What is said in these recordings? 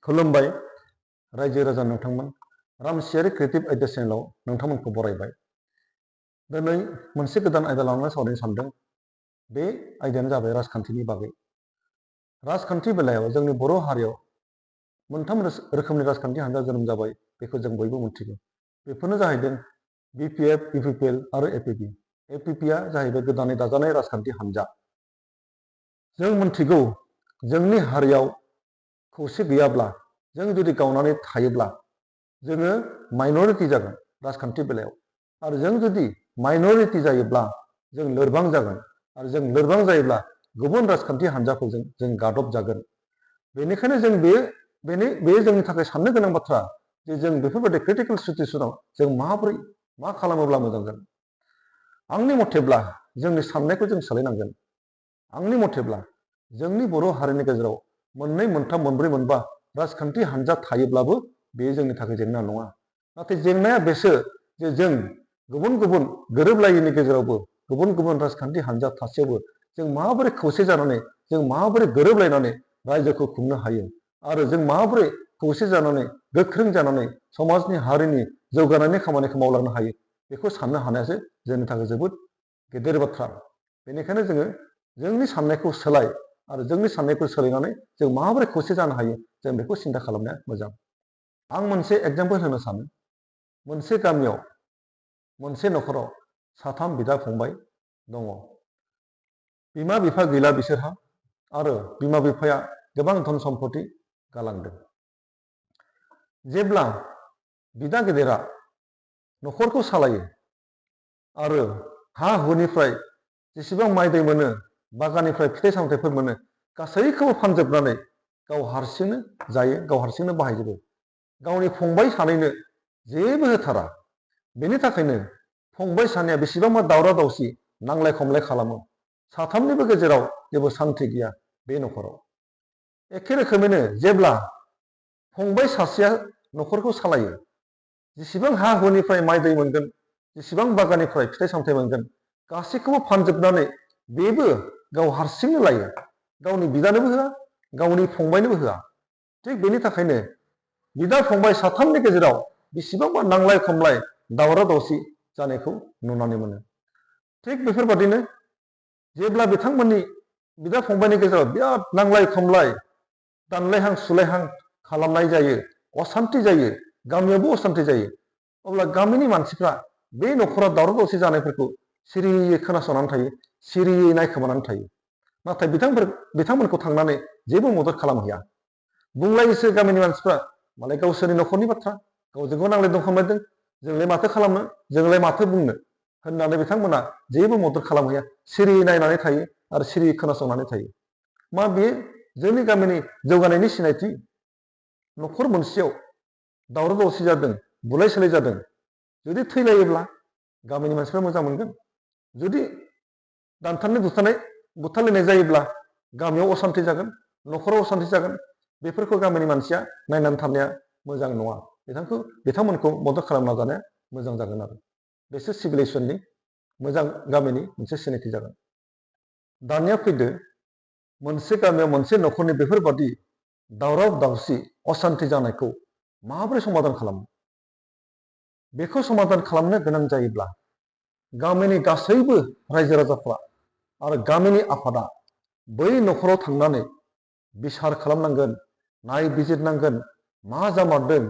खुलुमबाय रायजो राजा नोंथांमोन रामचियारी क्रिएटिव आयदा चेनेलाव नोंथांमोनखौ बरायबाय। दिनै मोनसे गोदान आयदा लानानै सावरायनो सानदों। बे आयदायानो जाबाय राजखान्थिनि बागै। राजखान्थि बेलायाव जोंनि बर' हारियाव मोनथाम रोखोमनि राजखान्थि हान्जा जोनोम जाबाय, बेखौ जों बयबो मिथिगौ। बेफोरनो जाहैदों BPF, UPPL आरो APP। APPआ जाहैबाय गोदानै दाजानाय राजखान्थि हान्जा। जों मिथिगौ जोंनि हारियाव खौसे गैयाब्ला, जों जुदि गावनानै थायोब्ला जोङो माइनरिटि जागोन राजखान्थि बेलायाव, आरो जों जुदि माइनरिटि जायोब्ला जों लोरबां जागोन, आरो जों लोरबां जायोब्ला गुबुन राजखान्थि हान्जाफोरजों जों गादब जागोन। बेनिखायनो जों बे जोंनि थाखाय साननो गोनां बाथ्रा जे जों बेफोरबायदि क्रिटिकेल सिचुएसनाव जों माबोरै मा खालामोब्ला मोजां जागोन। आंनि मथेब्ला जोंनि साननायखौ जों सोलायनांगोन। आंनि मथेब्ला जोंनि बर' हारिनि गेजेराव मोननै मोनथाम मोनब्रै मोनबा राजखान्थि हान्जा थायोब्लाबो बे जोंनि थाखाय जेंना नङा। नाथाय जेंनाया बेसो जे जों गुबुन गुबुन गोरोबलायैनि गेजेरावबो गुबुन गुबुन राजखान्थि हान्जा थासेयावबो जों माबोरै खौसे जानानै, जों माबोरै गोरोबलायनानै रायजोखौ खुंनो हायो, आरो जों माबोरै खौसे जानानै गोख्रों जानानै समाजनि हारिनि जौगानायनि खामानिखौ मावलांनो हायो, बेखौ साननो हानायासो जोंनि थाखाय जोबोद गेदेर बाथ्रा। बेनिखायनो जोङो जोंनि साननायखौ सोलाय, आरो जोंनि साननायखौ सोलायनानै जों माबोरै खौसे जानो हायो जों बेखौ सिन्था खालामनाया मोजां। आं मोनसे एग्जाम्पल होनो सानो। मोनसे गामियाव मोनसे न'खराव साथाम बिदा फंबाय दङ। बिमा बिफा गैला बिसोरहा, आरो बिमा बिफाया गोबां धन सम्पति गालांदों। जेब्ला बिदा गेदेरा न'खरखौ सालायो आरो हा हुनिफ्राय जेसेबां माइ दै मोनो, बागाननिफ्राय फिथाइ सामथाइफोर मोनो, गासैखौबो फानजोबनानै गाव हारसिंनो जायो, गाव हारसिंनो बाहायजोबो। गावनि फंबाय सानैनो जेबो होथारा। बेनि थाखायनो फंबाय सानैया बेसेबांबा दावराव दावसि, नांलाय खमलाय खालामो। साथामनिबो गेजेराव जेबो सान्थि गैया बे न'खराव। एखे रोखोमैनो जेब्ला फंबाय सासेया न'खरखौ सालायो, जेसेबां हा हुनिफ्राय माइ दै मोनगोन, जेसेबां बागाननिफ्राय फिथाइ सामथाइ मोनगोन, गासैखौबो फानजोबनानै बेबो गाव हारसिंनो लायो। गावनि बिदानोबो होआ, गावनि फंबायनोबो होआ। थिग बेनि थाखायनो बिदा फंबाय साथामनि गेजेराव बेसेबांबा नांलाय खमलाय, दावराव दावसि जानायखौ नुनानै मोनो। थिग बेफोरबादिनो जेब्ला बिथांमोननि बिदा फंबायनि गेजेराव बिराद नांलाय खमलाय, दानलायहां सुलायहां खालामनाय जायो, असान्थि जायो, गामियावबो असान्थि जायो, अब्ला गामिनि मानसिफ्रा बे न'खराव दावराव दावसि जानायफोरखौ सिरियै खोनासंनानै थायो, सिरियै नायखोमानानै थायो। नाथाय बिथांमोनखौ थांनानै जेबो मदद खालामहैया। बुंलायोसो गामिनि मानसिफ्रा, मालाय गावसोरनि न'खरनि बाथ्रा, गावजों गाव नांलायदों खमलायदों, जोंलाय माथो खालामनो, जोंलाय माथो बुंनो होननानै बिथांमोना जेबो मदद खालामहैया, सिरियै नायनानै थायो आरो सिरियै खोनासंनानै थायो। मा बे जोंनि गामिनि जौगानायनि सिनायथि? न'खर मोनसेयाव दावराव दावसि जादों, बुलाय सोलाय जादों, जुदि थैलायोब्ला गामिनि मानसिफ्रा मोजां मोनगोन। जुदि दानथारनाय बुथारलायनाय जायोब्ला गामियाव असान्थि जागोन, न'खराव असान्थि जागोन। बेफोरखौ गामिनि मानसिया नायनानै थानाया मोजां नङा। बिथांमोनखौ मदद खालामना जानाया मोजां जागोन। आरो बेसो सिभिलाइजेसननि मोजां गामिनि मोनसे सिनायथि जागोन। दानिया फैदो, मोनसे गामियाव मोनसे न'खरनि बेफोरबादि दावराव दावसि असान्थि जानायखौ माबोरै समाधान खालामो? बेखौ समाधान खालामनो गोनां जायोब्ला गामिनि गासैबो रायजो राजाफ्रा आरो गामिनि आफादा बै न'खराव थांनानै बिसार खालामनांगोन, नायबिजिरनांगोन, मा जामारदों,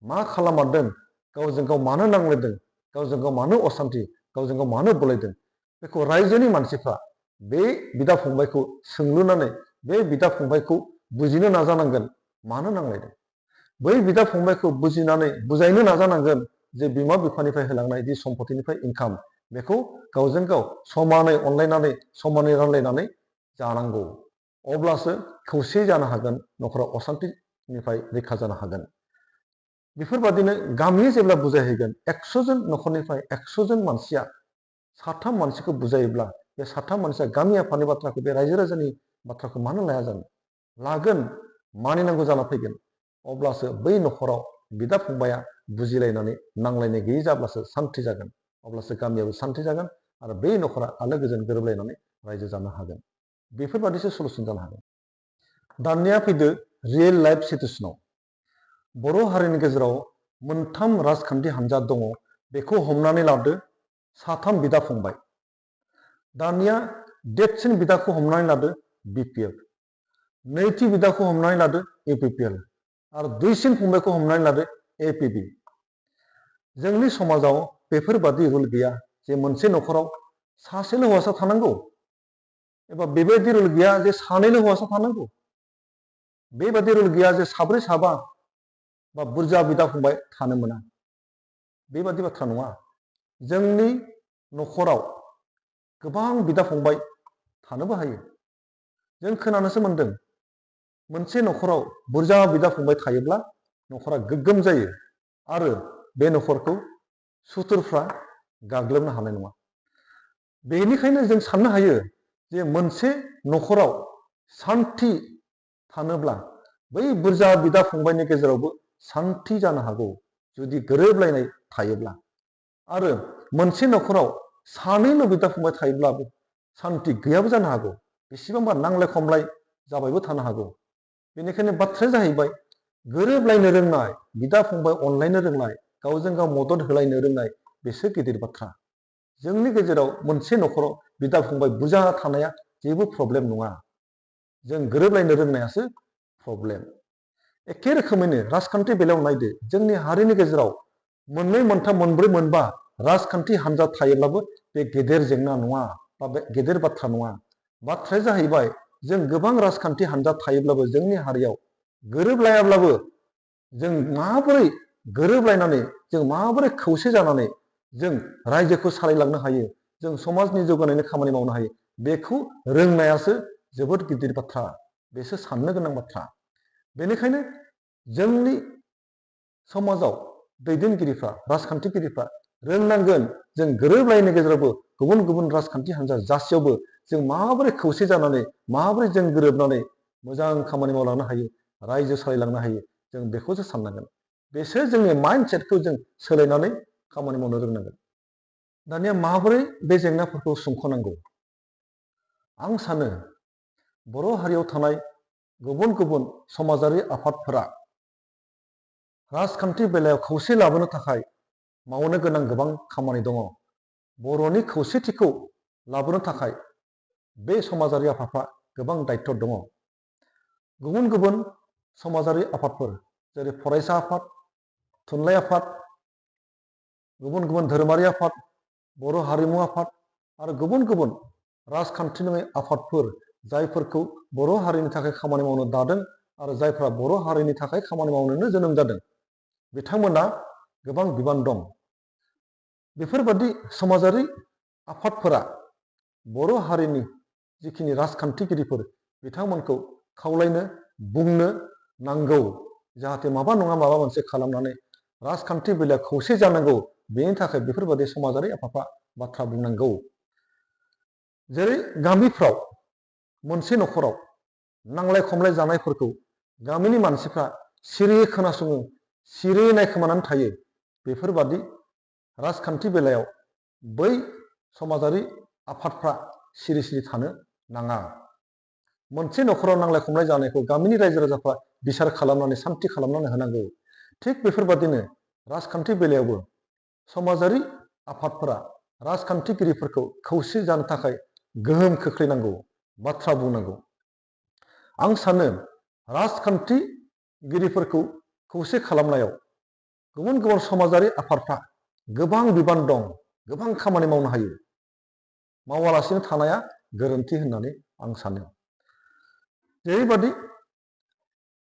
मा खालामारदों, गावजों गाव मानो नांलायदों, गावजों गाव मानो असान्थि, गावजों गाव मानो बुलायदों। बेखौ रायजोनि मानसिफ्रा बे बिदा फंबायखौ सोंलुनानै बे बिदा फंबायखौ बुजिनो नाजानांगोन, मानो नांलायदों। बै बिदा फंबायखौ बुजायनो नाजानांगोन जे बिमा बिफानिफ्राय होलांनाय जि सम्पतिनिफ्राय इनकाम, बेखौ गावजों गाव समानै अनलायनानै, समानै रानलायनानै जानांगौ। अब्लासो खौसे जानो हागोन, न'खराव असान्थिनिफ्राय रैखा जानो हागोन। बेफोरबादिनो गामिया जेब्ला बुजायहैगोन, 100 जन न'खरनिफ्राय 100 जन मानसिया साथाम मानसिखौ बुजायोब्ला, बे साथाम मानसिया गामि आफादनि बाथ्राखौ, बे रायजो राजानि बाथ्राखौ मानो लाया जानो? लागोन, मानिनांगौ जाना फैगोन। अब्लासो बै न'खराव बिदा फंबाया बुजिलायनानै नांलायनाय गैयै जाब्लासो सान्थि जागोन। अब्लासो गामियाबो सान्थि जागोन, आरो बै न'खरा आलो गोजोन गोरोबलायनानै रायजो जानो हागोन। बेफोरबादिसो सलुसन जानो हागोन। दानिया फैदो रियेल लाइफ सिटुएसनाव। बर' हारिनि गेजेराव मोनथाम राजखान्थि हान्जा दङ बेखौ हमनानै लादो साथाम बिदा फंबाय। दानिया देरसिन बिदाखौ हमनानै लादो BPF, नैथि बिदाखौ हमनानै लादो UPPL आरो दुइसिन फंबायखौ हमनानै लादो APB। जोंनि समाजाव बेफोरबादि रुल गैया जे मोनसे न'खराव सासेल' हौवासा थानांगौ एबा बेबायदि रुल गैया जे सानैल' हौवासा थानांगौ। बेबादि रुल गैया जे साब्रै साबा बा बुरजा बिदा फंबाय थानो मोना। बेबादि बाथ्रा नङा। जोंनि न'खराव गोबां बिदा फंबाय थानोबो हायो। जों खोनानोसो मोनदों मोनसे न'खराव बुरजा बिदा फंबाय थायोब्ला न'खरा गोग्गोम जायो आरो बे न'खरखौ सुथुरफ्रा गाग्लोबनो हानाय नङा। बेनिखायनो जों साननो हायो जे मोनसे न'खराव सान्थि थानोब्ला बै बुरजा बिदा फंबायनि गेजेरावबो सान्थि जानो हागौ जुदि गोरोबलायनाय थायोब्ला। आरो मोनसे न'खराव सानैल' बिदा फंबाय थायोब्लाबो सान्थि गैयाबो जानो हागौ। बेसेबांबा नांलाय खमलाय जाबायबो थानो हागौ। बेनिखायनो बाथ्राया जाहैबाय गोरोबलायनो रोंनाय, बिदा फंबाय अनलायनो रोंनाय, गावजों गाव मदद होलायनो रोंनाय, बेसो गिदिर बाथ्रा। जोंनि गेजेराव मोनसे न'खराव बिदा फंबाय बुरजा थानाया जेबो प्रब्लेम नङा। जों गोरोबलायनो रोंनायासो प्रब्लेम। एखे रोखोमैनो राजखान्थि बेलायाव नायदो, जोंनि हारिनि गेजेराव मोननै मोनथाम मोनब्रै मोनबा राजखान्थि हान्जा थायोब्लाबो बे गेदेर जेंना नङा बा बे गेदेर बाथ्रा नङा। बाथ्राया जाहैबाय जों गोबां राजखान्थि हान्जा थायोब्लाबो जोंनि हारियाव गोरोबलायाब्लाबो जों माबोरै गोरोबलायनानै जों माबोरै खौसे जानानै जों रायजोखौ सालायलांनो हायो, जों समाजनि जौगानायनि खामानि मावनो हायो, बेखौ रोंनायासो जोबोद गिदिर बाथ्रा। बेसो साननो गोनां बाथ्रा। बेनिखायनो जोंनि समाजाव दैदेनगिरिफ्रा, राजखान्थिगिरिफ्रा रोंनांगोन जों गोरोबलायनायनि गेजेरावबो गुबुन गुबुन राजखान्थि हान्जा जासेयावबो जों माबोरै खौसे जानानै माबोरै जों गोरोबनानै मोजां खामानि मावलांनो हायो, रायजो सालायलांनो हायो, जों बेखौसो साननांगोन। बेसो जोंनि माइन्डसेटखौ जों सोलायनानै खामानि मावनो रोंनांगोन। दानिया माबोरै बे जेंनाफोरखौ सुंख'नांगौ? आं सानो बर' हारियाव थानाय गुबुन गुबुन समाजारि आफादफोरा राजखान्थि बेलायाव खौसे लाबोनो थाखाय मावनो गोनां गोबां खामानि दङ। बर'नि खौसेथिखौ लाबोनो थाखाय बे समाजारि आफादफ्रा गोबां दायथ' दङ। गुबुन गुबुन समाजारि आफादफोर जेरै फरायसा आफाद, थुनलाइ आफाद, गुबुन गुबुन धोरोमारि आफाद, बर' हारिमु आफाद आरो गुबुन गुबुन राजखान्थि नङै आफादफोर जायफोरखौ बर' हारिनि थाखाय खामानि मावनो दादों आरो जायफ्रा बर' हारिनि थाखाय खामानि मावनोनो जोनोम जादों, बिथांमोना गोबां बिबान दं। बेफोरबादि समाजारि आफादफोरा बर' हारिनि जिखिनि राजखान्थिगिरिफोर बिथांमोनखौ खावलायनो बुंनो नांगौ जाहाथे माबा नङा माबा मोनसे खालामनानै राजखान्थि बेलायाव खौसे जानांगौ। बेनि थाखाय बेफोरबादि समाजारि आफादफ्रा बाथ्रा बुंनांगौ। जेरै गामिफ्राव मोनसे न'खराव नांलाय खमलाय जानायफोरखौ गामिनि मानसिफ्रा सिरियै खोनासङो, सिरियै नायखोमानानै थायो। बेफोरबादि राजखान्थि बेलायाव बै समाजारि आफादफ्रा सिरि सिरि थानो नाङा। मोनसे न'खराव नांलाय खमलाय जानायखौ गामिनि रायजो राजाफ्रा बिसार खालामनानै सान्थि खालामनानै होनांगौ। थिग बेफोरबादिनो राजखान्थि बेलायावबो समाजारि आफादफोरा राजखान्थिगिरिफोरखौ खौसे जानो थाखाय गोहोम खोख्लैनांगौ, बाथ्रा बुंनांगौ। आं सानो राजखान्थिगिरिफोरखौ खौसे खालामनायाव गुबुन गुबुन समाजारि आफादफ्रा गोबां बिबान दं, गोबां खामानि मावनो हायो। मावालासिनो थानाया गोरोन्थि होननानै आं सानो। जेरैबादि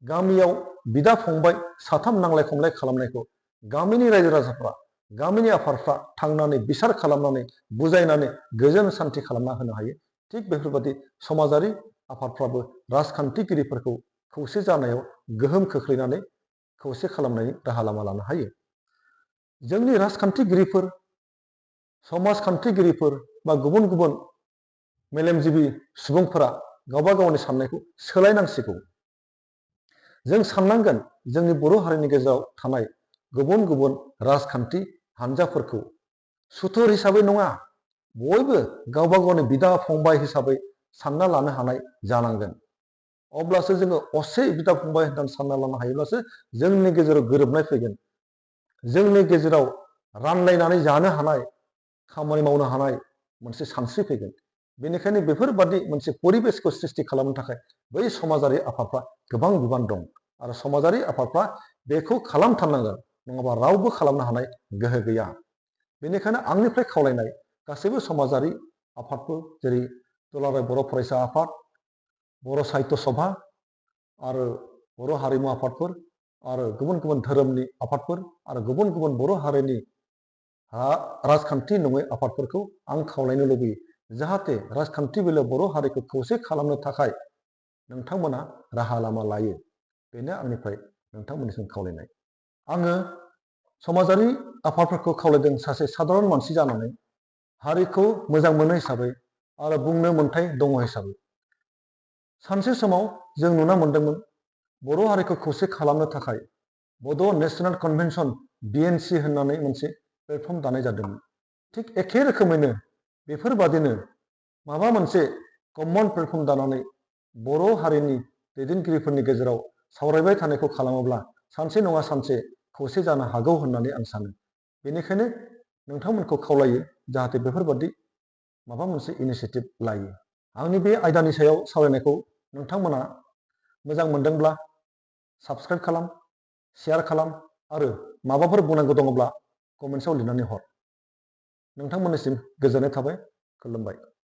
गामियाव बिदा फंबाय साथाम नांलाय खमलाय खालामनायखौ गामिनि रायजो राजाफ्रा, गामिनि आफादफ्रा थांनानै बिसार खालामनानै बुजायनानै गोजोन सान्थि खालामना होनो हायो। थिग बेफोरबादि समाजारि आफादफ्राबो राजखान्थिगिरिफोरखौ खौसे जानायाव गोहोम खोख्लैनानै खौसे खालामनायनि राहा लामा लानो हायो। जोंनि राजखान्थिगिरिफोर, समाजखान्थिगिरिफोर बा गुबुन गुबुन मेलेमजिबि सुबुंफोरा गावबा गावनि साननायखौ सोलायनांसिगौ। जों साननांगोन जोंनि बर' हारिनि गेजेराव थानाय गुबुन गुबुन राजखान्थि हान्जाफोरखौ सुथुर हिसाबै नङा, बयबो गावबा गावनि बिदा फंबाय हिसाबै सानना लानो हानाय जानांगोन। अब्लासो जोङो असे बिदा फंबाय होननानै सानना लानो हायोब्लासो जोंनि गेजेराव गोरोबनाय फैगोन। जोंनि गेजेराव रानलायनानै जानो हानाय, खामानि मावनो हानाय मोनसे सानस्रि फैगोन। बेनिखायनो बेफोरबादि मोनसे परिबेसखौ सृष्टि खालामनो थाखाय बै समाजारि आफादफ्रा गोबां बिबान दं आरो समाजारि आफादफ्रा बेखौ खालामथारनांगोन, नङाबा रावबो खालामनो हानाय गोहो गैया। बेनिखायनो आंनिफ्राय खावलायनाय गासैबो समाजारि आफादफोर जेरै दुलाराय बर' फरायसा आफाद, बर' साहित्य सभा आरो बर' हारिमु आफादफोर आरो गुबुन गुबुन धोरोमनि आफादफोर आरो गुबुन गुबुन बर' हारिनि राजखान्थि नङै आफादफोरखौ आं खावलायनो लुबैयो जाहाथे राजखान्थि बेलायाव बर' हारिखौ खौसे खालामनो थाखाय नोंथांमोना राहा लामा लायो। बेनो आंनिफ्राय नोंथांमोननिसिम खावलायनाय। आङो समाजारि आफादफोरखौ खावलायदों सासे साधारन मानसि जानानै, हारिखौ मोजां मोनो हिसाबै आरो बुंनो मोन्थाय दङ हिसाबै। सानसे समाव जों नुना मोन्दोंमोन बर' हारिखौ खौसे खालामनो थाखाय बड' नेसनेल कनभेनसन BNC होननानै मोनसे प्लेटफर्म दानाय जादोंमोन। थिग एखे रोखोमैनो बेफोरबादिनो माबा मोनसे कमन प्लेटफर्म दानानै बर' हारिनि दैदेनगिरिफोरनि गेजेराव सावरायबाय थानायखौ खालामोब्ला सानसे नङा सानसे खौसे जानो हागौ होननानै आं सानो। बेनिखायनो नोंथांमोनखौ खावलायो जाहाथे बेफोरबादि माबा मोनसे इनिसियेटिभ लायो। आंनि बे आयदानि सायाव सावरायनायखौ नोंथांमोना मोजां मोनदोंब्ला साबस्क्राइब खालाम, शेयार खालाम आरो माबाफोर बुंनांगौ दङब्ला कमेन्ट्सआव लिरनानै हर। नोंथांमोननिसिम गोजोननाय थाबाय। खुलुमबाय।